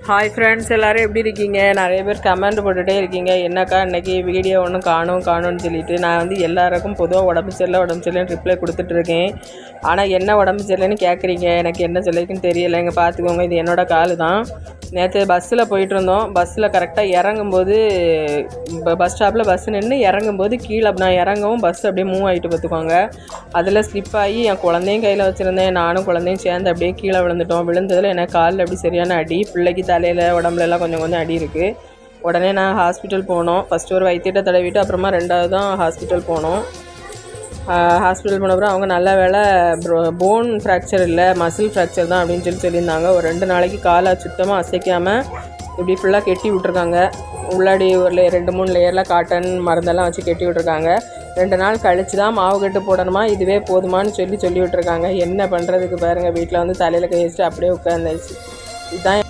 Hi friends, எல்லோரும் எப்படி இருக்கீங்க? நிறைய பேர் கமெண்ட் போட்டுகிட்டே இருக்கீங்க, என்னக்கா இன்றைக்கி வீடியோ ஒன்றும் காணும்னு சொல்லிவிட்டு. நான் வந்து எல்லாருக்கும் பொதுவாக உடம்பு சரியில்லைன்னு ரிப்ளை கொடுத்துட்ருக்கேன். ஆனால் என்ன உடம்பு சரியில்லைன்னு கேட்குறீங்க, எனக்கு என்ன சொல்லிக்குன்னு தெரியலை. இங்கே பார்த்துக்கோங்க, இது என்னோடய கால் தான். நேற்று பஸ்ஸில் போயிட்டுருந்தோம். பஸ்ஸில் கரெக்டாக இறங்கும்போது பஸ் ஸ்டாப்பில் பஸ் நின்று இறங்கும்போது கீழே நான் இறங்கவும் பஸ் அப்படியே மூவ் ஆகிட்டு பார்த்துக்கோங்க. அதில் ஸ்லிப் ஆகி என் குழந்தையும் கையில் வச்சுருந்தேன், நானும் குழந்தையும் சேர்ந்து அப்படியே கீழே விழுந்துட்டோம். விழுந்ததில் எனக்கு காலில் அப்படி சரியான அடி, பிள்ளைக்கு தலையில் உடம்புலலாம் கொஞ்சம் அடி இருக்குது. உடனே நான் ஹாஸ்பிட்டல் போனோம். ஃபஸ்ட்டு ஒரு வைத்தியத்தை தடவிட்டு அப்புறமா ரெண்டாவது தான் ஹாஸ்பிட்டல் போனோம். ஹாஸ்பிட்டல் போனப்புறம் அவங்க நல்ல வேலை போன் ஃப்ராக்சர் இல்லை, மசில் ஃப்ராக்சர் தான் அப்படின்னு சொல்லியிருந்தாங்க. ஒரு 2 நாளைக்கு காலை சுத்தமாக அசைக்காமல் இப்படி ஃபுல்லாக கெட்டி விட்ருக்காங்க. உள்ளாடி ஒரு 2-3 லேயரில் காட்டன் மருந்தெல்லாம் வச்சு கெட்டி விட்ருக்காங்க. 2 நாள் கழித்து தான் மாவு கட்டு போடணுமா, இதுவே போதுமானு சொல்லி விட்ருக்காங்க. என்ன பண்ணுறதுக்கு பாருங்கள், வீட்டில் வந்து தலையில் கை வச்சுட்டு அப்படியே உட்காந்துச்சு. இதுதான்